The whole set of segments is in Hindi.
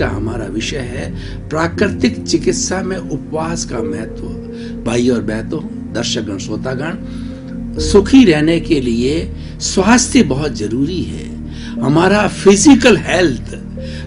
का हमारा विषय है प्राकृतिक चिकित्सा में उपवास का महत्व। भाई और बहनों, दर्शकगण, श्रोतागण, सुखी रहने के लिए स्वास्थ्य बहुत जरूरी है। हमारा फिजिकल हेल्थ,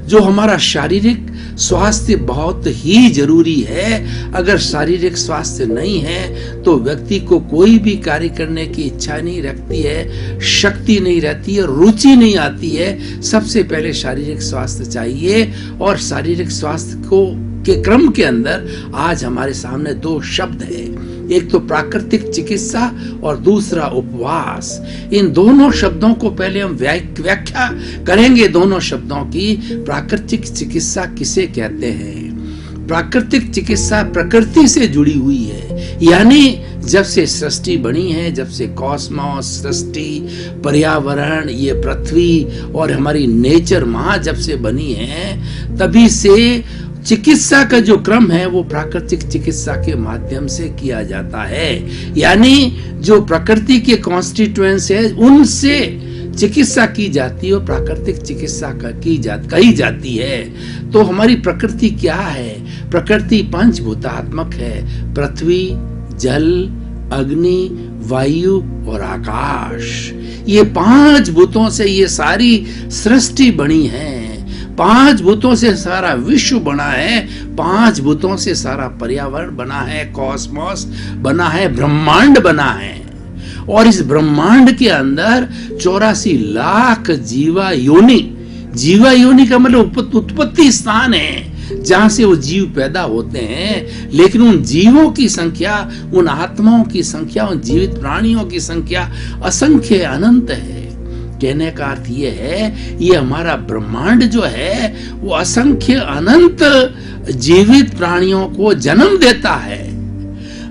जो हमारा शारीरिक स्वास्थ्य बहुत ही जरूरी है। अगर शारीरिक स्वास्थ्य नहीं है तो व्यक्ति को कोई भी कार्य करने की इच्छा नहीं रखती है, शक्ति नहीं रहती है, रुचि नहीं आती है। सबसे पहले शारीरिक स्वास्थ्य चाहिए, और शारीरिक स्वास्थ्य को के क्रम के अंदर आज हमारे सामने दो शब्द है, एक तो प्राकृतिक चिकित्सा और दूसरा उपवास। इन दोनों शब्दों को पहले हम व्याख्या करेंगे, दोनों शब्दों की। प्राकृतिक चिकित्सा किसे कहते हैं? प्राकृतिक चिकित्सा प्रकृति से जुड़ी हुई है, यानी जब से सृष्टि बनी है, जब से कॉस्मोस, सृष्टि, पर्यावरण, ये पृथ्वी और हमारी नेचर माँ जब से बनी है, तभी से चिकित्सा का जो क्रम है वो प्राकृतिक चिकित्सा के माध्यम से किया जाता है। यानी जो प्रकृति के कॉन्स्टिट्यूएंट्स है उनसे चिकित्सा की जाती है और प्राकृतिक चिकित्सा कही जाती है। तो हमारी प्रकृति क्या है? प्रकृति पंचभूतात्मक है। पृथ्वी, जल, अग्नि, वायु और आकाश, ये पांच भूतों से ये सारी सृष्टि बनी है। पांच भूतों से सारा विश्व बना है, पांच भूतों से सारा पर्यावरण बना है, कॉस्मोस बना है, ब्रह्मांड बना है। और इस ब्रह्मांड के अंदर 84 लाख जीवा योनि का मतलब उत्पत्ति स्थान है जहां से वो जीव पैदा होते हैं। लेकिन उन जीवों की संख्या, उन आत्माओं की संख्या, उन जीवित प्राणियों की संख्या असंख्य अनंत है। कहने का अर्थ ये है, ये हमारा ब्रह्मांड जो है वो असंख्य अनंत जीवित प्राणियों को जन्म देता है,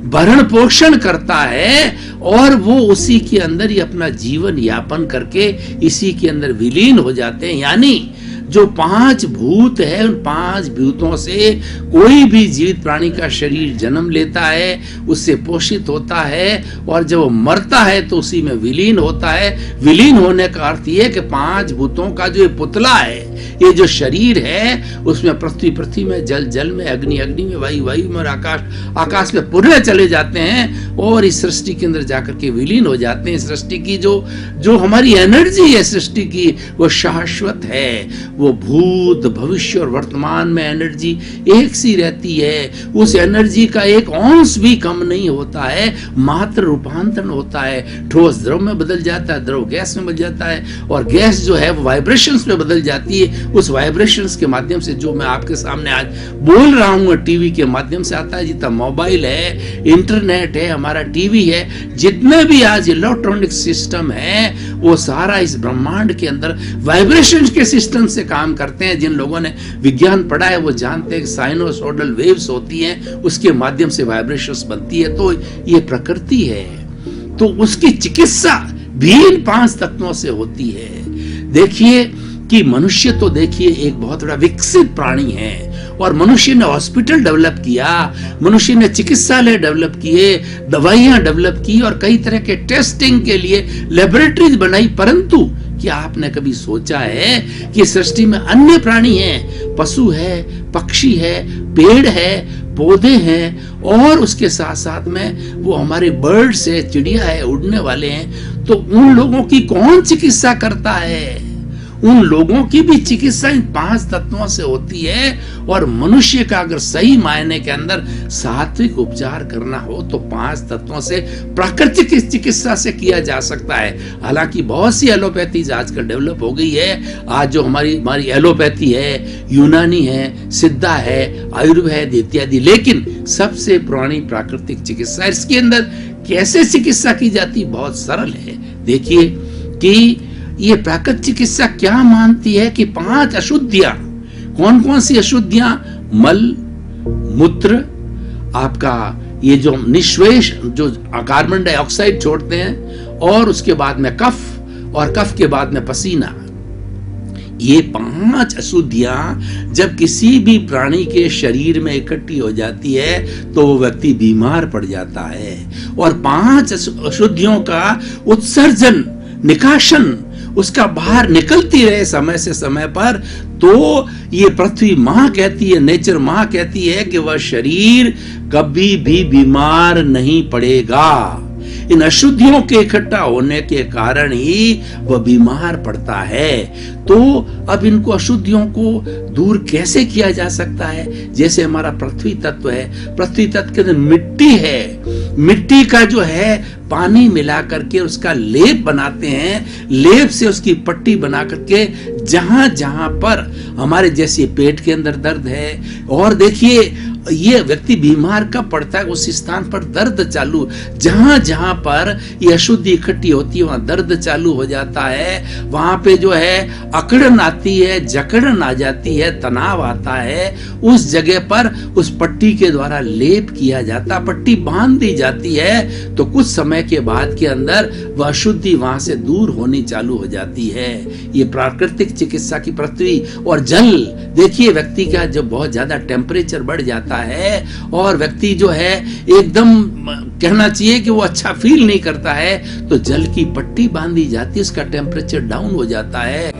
भरण पोषण करता है, और वो उसी के अंदर ही अपना जीवन यापन करके इसी के अंदर विलीन हो जाते हैं। यानी जो पांच भूत है, उन पांच भूतों से कोई भी जीवित प्राणी का शरीर जन्म लेता है, उससे पोषित होता है, और जब वो मरता है तो उसी में विलीन होता है। विलीन होने का अर्थ ये कि पांच भूतों का जो पुतला है, ये जो शरीर है, उसमें पृथ्वी में, जल में, अग्नि में, वायु में और आकाश में पूरे चले जाते हैं और इस सृष्टि के अंदर जाकर के विलीन हो जाते हैं। सृष्टि की जो हमारी एनर्जी है सृष्टि की, वो शाश्वत है। वो भूत, भविष्य और वर्तमान में एनर्जी एक सी रहती है। उस एनर्जी का एक अंश भी कम नहीं होता है, मात्र रूपांतरण होता है। ठोस द्रव में बदल जाता है, द्रव गैस में बदल जाता है, और गैस जो है वो वाइब्रेशंस में बदल जाती है। उस वाइब्रेशंस के माध्यम से जो मैं आपके सामने आज बोल रहा हूँ, टीवी के माध्यम से आता है। जितना मोबाइल है, इंटरनेट है, हमारा टीवी है, जितने भी आज इलेक्ट्रॉनिक सिस्टम है, वो सारा इस ब्रह्मांड के अंदर वाइब्रेशन के सिस्टम से काम करते हैं। जिन लोगों ने विज्ञान पढ़ा है वो जानते हैं कि साइनोसॉइडल वेव्स होती हैं, उसके माध्यम से वाइब्रेशंस बनती है। तो ये प्रकृति है, तो उसकी चिकित्सा भी इन पांच तत्वों से होती है। देखिए कि मनुष्य तो देखिए एक बहुत बड़ा विकसित प्राणी है, और मनुष्य ने हॉस्पिटल डेवलप किया, मनुष्य ने चिकित्सालय डेवलप किए, दवाइयां डेवलप की, और कई तरह के टेस्टिंग के लिए लेबोरेटरीज बनाई। परंतु क्या आपने कभी सोचा है कि सृष्टि में अन्य प्राणी हैं? पशु है, पक्षी है, पेड़ है, पौधे हैं, और उसके साथ साथ में वो हमारे बर्ड्स है, चिड़िया है, उड़ने वाले हैं। तो उन लोगों की कौन चिकित्सा करता है? उन लोगों की भी चिकित्सा इन पांच तत्वों से होती है। और मनुष्य का अगर सही मायने के अंदर सात्विक उपचार करना हो तो पांच तत्वों से, प्राकृतिक चिकित्सा से किया जा सकता है। हालांकि बहुत सी एलोपैथीज आजकल डेवलप हो गई है। आज जो हमारी एलोपैथी है, यूनानी है, सिद्धा है, आयुर्वेद इत्यादि, लेकिन सबसे पुरानी प्राकृतिक चिकित्सा, इसके अंदर कैसे चिकित्सा की जाती? बहुत सरल है। देखिए कि ये प्राकृतिक चिकित्सा क्या मानती है कि पांच अशुद्धियां, कौन कौन सी अशुद्धियां? मल, मूत्र, आपका ये जो निश्वेश, जो कार्बन डाइऑक्साइड छोड़ते हैं, और उसके बाद में कफ, और कफ के बाद में पसीना। ये पांच अशुद्धियां जब किसी भी प्राणी के शरीर में इकट्ठी हो जाती है तो वो व्यक्ति बीमार पड़ जाता है। और पांच अशुद्धियों का उत्सर्जन, निकाशन, उसका बाहर निकलती रहे समय से समय पर, तो ये पृथ्वी मां कहती है, नेचर मां कहती है कि वह शरीर कभी भी बीमार नहीं पड़ेगा। इन अशुद्धियों के इकट्ठा होने के कारण ही वह बीमार पड़ता है। तो अब इनको अशुद्धियों को दूर कैसे किया जा सकता है? जैसे हमारा पृथ्वी तत्व है, पृथ्वी तत्व के अंदर मिट्टी है, मिट्टी का जो है पानी मिला करके उसका लेप बनाते हैं, लेप से उसकी पट्टी बना करके जहां जहां पर हमारे जैसे पेट के अंदर दर्द है, और देखिए ये व्यक्ति बीमार कब पड़ता है? उस स्थान पर दर्द चालू, जहां जहां पर ये अशुद्धि इकट्ठी होती है वहां दर्द चालू हो जाता है, वहां पे जो है अकड़न आती है, जकड़न आ जाती है, तनाव आता है। उस जगह पर उस पट्टी के द्वारा लेप किया जाता, पट्टी बांध दी जाती है, तो कुछ समय के बाद के अंदर वह अशुद्धि वहां से दूर होनी चालू हो जाती है। ये प्राकृतिक चिकित्सा की पृथ्वी। और जल, देखिए व्यक्ति का जब बहुत ज्यादा टेम्परेचर बढ़ जाता है और व्यक्ति जो है एकदम कहना चाहिए कि वो अच्छा फील नहीं करता है, तो जल की पट्टी बांधी जाती है, उसका टेम्परेचर डाउन हो जाता है।